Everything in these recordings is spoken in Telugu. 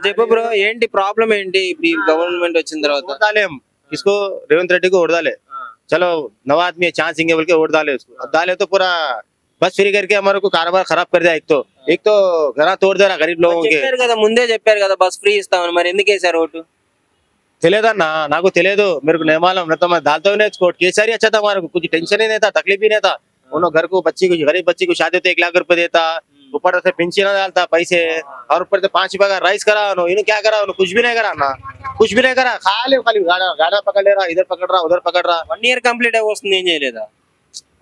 చెప్పు బ్రో, ఏంటి ప్రాబ్లం ఏంటి ఇప్పుడు గవర్నమెంట్ వచ్చిన తర్వాత? वोट डाले हम इसको, रेवंत रेड्डी को वोट डाले। चलो नवा आदमी है, चांस सिंह बोल के वोट डाले उसको। अब डाले तो पूरा बस फ्री करके हमारे को कारोबार खराब कर दिया। एक तो घर तोड़ दे रहा गरीब लोगों के। చెప్పారు కదా, ముందే చెప్పారు కదా బస్ ఫ్రీ ఇస్తామని, మరి ఎందుకు వేసారు ఓటు? తెలియదన్నా, నాకు తెలియదు, मेरे को नहीं मालूम। नहीं तो मैं डालता ही नहीं इसको। केसरी अच्छा था, हमारे को कुछ टेंशन ही नहीं था, तकलीफ ही नहीं था। उन्होंने घर को बच्ची को, गरीब बच्ची को शादी तो 1 लाख रुपए देता, ऊपर से पेंशन डालता पैसे, और ऊपर से 5 रुपए का राइस करा। इन्होंने क्या करा? उन्होंने कुछ भी नहीं करा ना, कुछ भी नहीं करा। खाली खाली गाड़ा पकड़ ले रहा, इधर पकड़ रहा, उधर पकड़ रहा। 1 year కంప్లీట్ వస్తుంది, ఏం చేయలేదా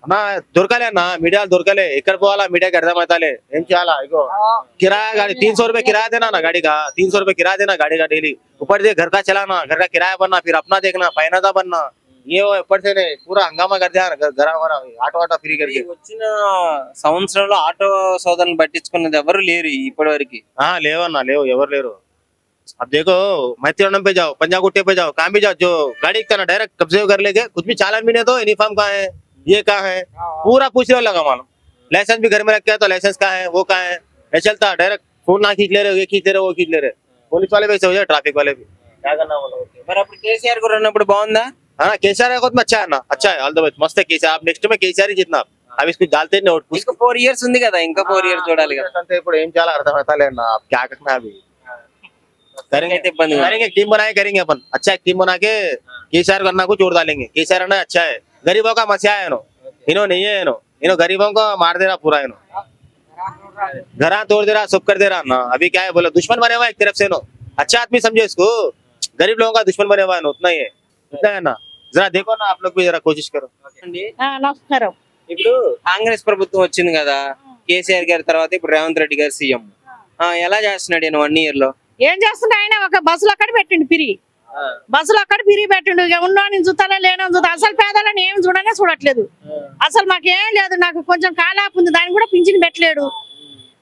అన్నా? దొరకలే అన్న, మీడియా దొరకలే। ఎక్కడ పోవాలా మీడియాకి అర్థమవుతాలే, ఏం చేయాలా? ఇగో किराया गाड़ी 300 रुपए किराया देना ना, गाड़ी का 300 रुपए किराया देना गाड़ी का डेली। ऊपर से घर का चलाना, घर का किराया बनना, फिर अपना देखना, फायदा बनना, ये ऊपर से पूरा हंगामा कर दिया घर हमारा। ఆటో ఆటో ఫ్రీ करके వచ్చిన సంవత్సరంలో ఆటో సోదరులను పట్టించుకున్నది ఎవరు లేరు ఇప్పటి వరకు। లేవన్నా, లేవు, ఎవరు లేరు। अब देखो मैत्रियों पे जाओ, पंजागुट्टे पे जाओ, कहाँ भी जाओ, जो गाड़ी इतना डायरेक्ट कब्जे कर लेके, कुछ भी चालान भी नहीं तो यूनिफॉर्म कहाँ है, ये कहाँ है, पूरा पूछने लगा मालूम। लाइसेंस भी घर में रखे तो लाइसेंस कहाँ है, वो कहाँ है, नहीं चलता। डायरेक्ट फोन ना खींच ले रहे, ये खींच ले रहे, वो खींच ले रहे। पुलिस वाले भी ऐसे हो जाए, ट्रैफिक वाले भी। क्या करना बोलो? మరి అప్పుడు కేసీఆర్ గారు ఉన్నప్పుడు బాగుందా? हाँ केसीआर का खुद में अच्छा है ना, अच्छा है, ऑल द बेस्ट, मस्त है केसीआर। आप नेक्स्ट में केसीआर ही जितना अब इसको डालते नहीं वोट। ఇంకా 4 years ఉంది కదా, ఇంకా 4 years చూడాలి కదా। అంటే ఇప్పుడు ఏం చేయాలో అర్థమవుతా లేనా, आप क्या करना है अभी? करेंगे అయితే ఇబ్బంది కాదు। करेंगे, टीम बनाए करेंगे अपन, अच्छा एक टीम बना के केसीआर करना को जोड़ डालेंगे। केसीआर ना अच्छा है, गरीबों का मसिया है नो, इनो नहीं है इनो गरीबों को मार दे रहा पूरा, इनो घर तोड़ दे रहा, सब कर दे रहा ना। अभी क्या है बोला, दुश्मन बने हुआ एक तरफ से नो, अच्छा आदमी समझो इसको, गरीब लोगों का दुश्मन बने हुआ है नो, उतना ही है, उतना है ना। जरा देखो ना, आप लोग भी जरा कोशिश करो। నమస్కారం। ఇప్పుడు కాంగ్రెస్ ప్రభుత్వం వచ్చింది కదా, కేసీఆర్ గారి తర్వాత ఇప్పుడు రేవంత్ రెడ్డి గారు సీఎం। ఎలా చేస్తున్నాడు ఈయన 1 year లో? ఏం చేస్తుండే ఆయన, ఒక బస్సులు అక్కడ పెట్టిండు పిరి, బస్సులు అక్కడ పిరి పెట్టిండు। ఇక ఉన్నాను చూస్తారా లేనని చూస్తా, అసలు పేదలని ఏం చూడనే చూడట్లేదు అసలు, మాకేం లేదు। నాకు కొంచెం కాలాపు ఉంది, దానికి కూడా పింఛని పెట్టలేడు,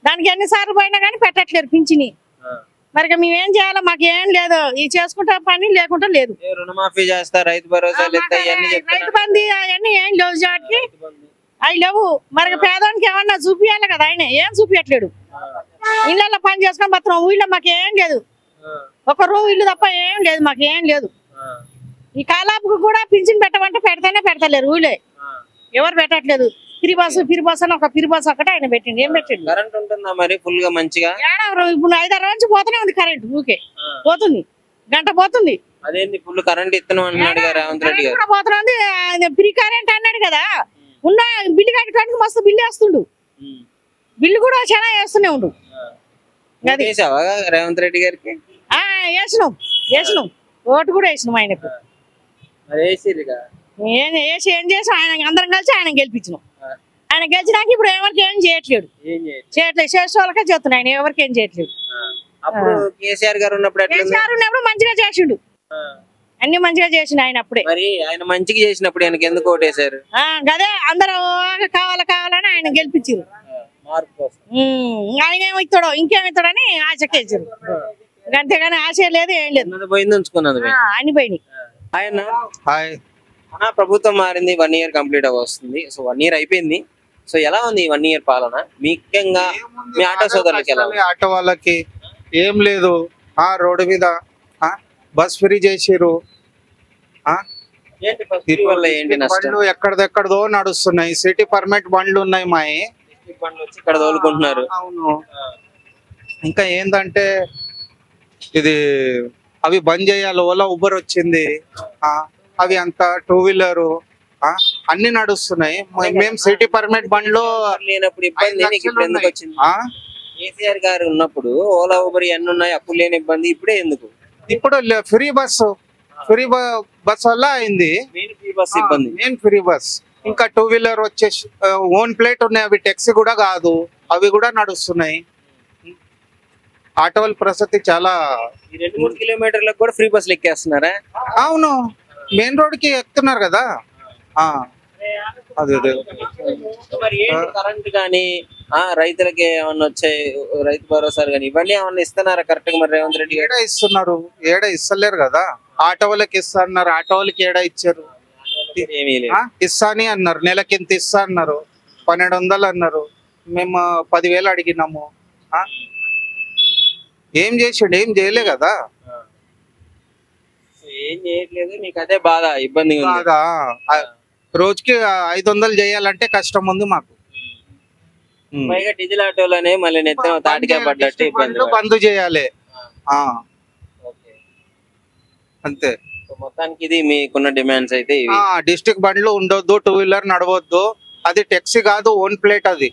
దానికి ఎన్నిసార్లు పోయినా కానీ పెట్టట్లేరు పింఛని। మరి మేమేం చేయాలో, మాకేం లేదు, ఇది చేసుకుంటా పని లేకుండా లేదు। రుణమాఫీ చేస్తా, రైతు భరోసా రైతు బంధు అవన్నీ ఏం లేవు, వాటికి అవి లేవు। మరి పేదవానికి ఏమన్నా చూపియాలి కదా, ఆయన ఏం చూపించట్లేడు। ఇళ్ళల్లో పని చేసుకొని బతున్నాం, ఊళ్ళో మాకేం లేదు, ఒక రూమ్ ఇల్లు తప్ప ఏం లేదు, మాకేం లేదు। ఈ కాలాపుకు కూడా పింఛన్ పెట్టమంటే పెడతానే పెడతలేరు, ఊళ్ళే ఎవరు పెట్టట్లేదు। ఫ్రీ బస్సు అని ఒక ఫ్రీ బస్సు ఒకటే ఆయన పెట్టిండు, ఏం పెట్టిండు? కరెంట్ ఉంటుందా మరి ఫుల్ గా మంచిగా? ఇప్పుడు 5-6 నుంచి పోతూనే ఉంది కరెంట్, ఊకే పోతుంది, గంట పోతుంది। అదేంటి ఫుల్ కరెంట్ ఇస్తున్నాం అన్నాడు రేవంత్ రెడ్డి గారు, పోతుంది ఫ్రీ కరెంట్ అన్నాడు కదా, ఉన్న బిల్లు కట్టడానికి మస్తు బిల్లు వేస్తుండు, బిల్లు కూడా చాలా వేస్తూనే ఉండు। వేసావా రేవంత్ రెడ్డి గారికి? వేసినాం ఓటు కూడా వేసినాం ఆయనకు, వేసి ఏం చేసాం, ఆయన అందరం కలిసి ఆయన గెలిపించినాం। ఆయన గెలిచినాక ఇప్పుడు ఎవరికి ఏం చేయట్లేదు, చేసే వాళ్ళకే చేస్తున్నాయి, ఆయన ఎవరికి ఏం చేయట్లేదు। కేసీఆర్ గారు ఉన్నప్పుడు మంచిగా చేసిండు, అన్ని మంచిగా చేసిండు ఆయన అప్పుడే। మరి ఆయన మంచిగా చేసినప్పుడు ఆయనకి ఎందుకు ఓటేశారు? అదే అందరూ కావాలని ఆయన గెలిపించారు, ఆయన ఏమిస్తాడో ఇంకేమిస్తాడని ఆశకేసారు, అంతేగాని ఆశ లేదు ఏం లేదు, పోయింది ఉంచుకున్నది అన్ని పోయినాయి। ఆయన ప్రభుత్వం మారింది, 1 year కంప్లీట్ వస్తుంది, సో 1 year అయిపోయింది, సో ఎలా ఉంది 1 year పాలన ముఖ్యంగా మీ ఆటో సోదరులకి? ఆటో వాళ్ళకి ఏం లేదు, రోడ్డు మీద బస్ ఫ్రీ చేసిరు, బండ్లు ఎక్కడెక్కడదో నడుస్తున్నాయి, సిటీ పర్మిట్ బండ్లు ఉన్నాయి, మాయి ఇక్కడ తోలుకుంటున్నారు। అవును, ఇంకా ఏంటంటే ఇది అవి బంద్ చేయాలి, ఓలా ఉబర్ వచ్చింది, అవి అంతా 2 wheeler అన్ని నడుస్తున్నాయి, మేము సిటీ పర్మిట్ బండ్లో లేనప్పుడు ఇబ్బంది ఎందుకు వచ్చింది? కేసీఆర్ గారు ఉన్నప్పుడు ఓలా ఉబర్ అన్ని ఉన్నాయి, అప్పుడు లేని ఇబ్బంది ఇప్పుడే ఎందుకు? ఇప్పుడు ఫ్రీ బస్ వల్ల అయింది, మెయిన్ ఫ్రీ బస్। ఇంకా 2 wheeler వచ్చేసి ఓన్ ప్లేట్ ఉన్నాయి, అవి ట్యాక్సీ కూడా కాదు, అవి కూడా నడుస్తున్నాయి। ఆటోల పరిస్థితి చాలా, 2-3 కిలోమీటర్లకు కూడా ఫ్రీ బస్సులు ఎక్కేస్తున్నారా? అవును, మెయిన్ రోడ్ కి ఎక్కుతున్నారు కదా। అదే మరి ఏంటి కరెంట్ కానీ రైతులకి ఏమన్నా వచ్చాయి, రైతు భరోసాలు కానీ ఇవన్నీ ఏమన్నా ఇస్తున్నారా కరెక్ట్ గా? మరి రేవంత్ రెడ్డి ఏడా ఇస్తున్నారు, ఏడా ఇస్తలేరు కదా, ఆటో వాళ్ళకి ఇస్తా అన్నారు, ఆటో వాళ్ళకి ఏడా ఇచ్చారు? ఇస్తాని అన్నారు, నెలకింత ఇస్తా అన్నారు, 1200 అన్నారు, మేము 10,000 అడిగినాము, ఏం చేసిండు? ఏం చేయలే కదా. సో ఏం చేయట్లేదు, మీకు అదే బాధ, ఇబ్బందిగా ఉంది. కాదా, రోజుకి 500 చేయాలంటే కష్టం ఉంది మాకు. పైగా డీజిల్ ఆటోలోనే మళ్ళీ నెత్తిన తాటిగా పడ్డట్టు ఇబ్బంది బంద్ చేయాలి. ఓకే. అంతే. సో మొత్తానికి ఇది మీకున్న డిమాండ్స్ అయితే ఇవి. డిస్ట్రిక్ట్ బండ్లు ఉండొద్దు, 2 వీలర్ నడవద్దు. అది టెక్సీ కాదు, ఓన్ ప్లేట్ అది.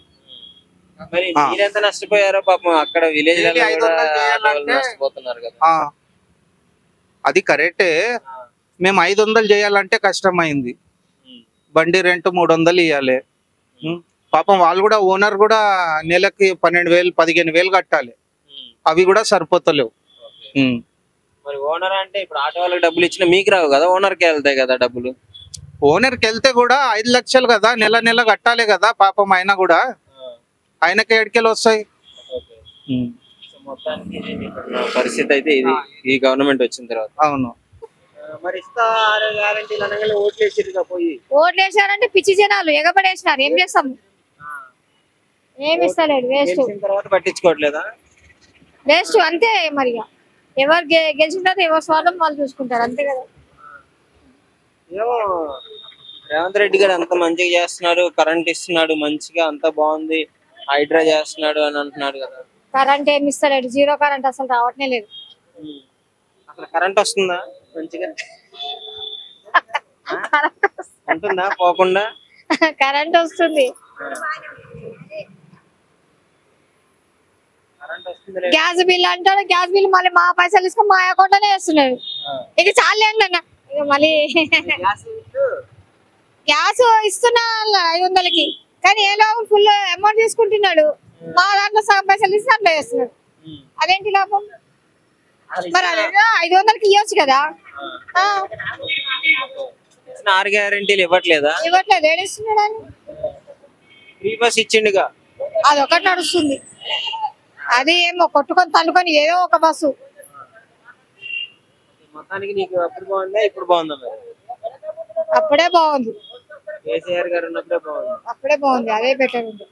మరి మీరెంత నష్టపోయారో పాపం, అక్కడ విలేజ్ నష్టపోతున్నారు కదా. అది కరెక్టే. మేము 500 చేయాలంటే కష్టమైంది. బండి రెంట్ 300 ఇవ్వాలి. పాపం వాళ్ళు కూడా, ఓనర్ కూడా నెలకి 12,000 15,000 కట్టాలి. అవి కూడా సరిపోతలేవు. మరి ఓనర్ అంటే ఇప్పుడు ఆటో వాళ్ళకి డబ్బులు ఇచ్చినా మీకు రావు కదా, ఓనర్కి వెళ్తాయి కదా డబ్బులు. ఓనర్కి వెళ్తే కూడా 5 లక్షలు కదా, నెల నెల కట్టాలి కదా. పాపం ఆయన కూడా, ఆయనకి ఏడుకెళ్ళి వస్తాయి. మొత్తానికి పరిస్థితి అయితే ఇది ఈ గవర్నమెంట్ వచ్చిన తర్వాత. అవును. మరి ఇస్తారు గ్యారెంటీలు అనగానే ఓట్లేసిరుగా పోయి. ఓట్లేసారంటే పిచ్చి జనాలు ఎగబడేసినారు. ఏం చేస్తాం? ఏమి ఇస్తలేడు. వేస్ట్ తర్వాత పట్టించుకోవట్లేదా? వేస్ట్ అంతే. మరి ఎవరు గెలిచిన తర్వాత ఎవరు స్వార్థం వాళ్ళు చూసుకుంటారు, అంతే కదా. ఏమో రేవంత్ రెడ్డి గారు అంత మంచిగా చేస్తున్నాడు, కరెంట్ ఇస్తున్నాడు మంచిగా, అంత బాగుంది, హైడ్రా చేస్తున్నాడు అని అంటున్నాడు కదా. కరెంట్ ఏమి ఇస్తలేడు. 0 కరెంట్ అసలు రావట్నే లేదు. అసలు కరెంట్ వస్తుందా మంచిగా? ఉంటుందా పోకుండా? కరెంట్ వస్తుంది. గ్యాస్ బిల్ అంటాడు. గ్యాస్ బిల్ మళ్ళీ మా పైసలు తీసుకొని మా అకౌంట్ లోనే వేస్తున్నాడు. ఇక చాలే అండి అన్న. ఇక మళ్ళీ గ్యాస్ ఇస్తున్నా 500కి, కానీ ఏదో ఫుల్ అమౌంట్ తీసుకుంటున్నాడు. మా దాంట్లో సగం పైసలు ఇస్తే అట్లా వేస్తున్నాడు. అదేంటి లాభం? మరి అదే 500కి ఇవ్వచ్చు కదా. 6 గ్యారెంటీలు ఇవ్వట్లేదా? ఇవ్వట్లేదు. ఏడిస్తున్నాడు అని. ఫ్రీ బస్ ఇచ్చిండుగా, అదొకటి నడుస్తుంది. అది ఏమో కొట్టుకొని తల్లుకొని ఏదో ఒక బస్సు. మొత్తానికి నీకు అప్పుడు బాగుందా ఇప్పుడు బాగుందా? మరి అప్పుడే బాగుంది. కేసీఆర్ గారు ఉన్నప్పుడే బాగుంది. అప్పుడే బాగుంది. అదే బెటర్ ఉంది.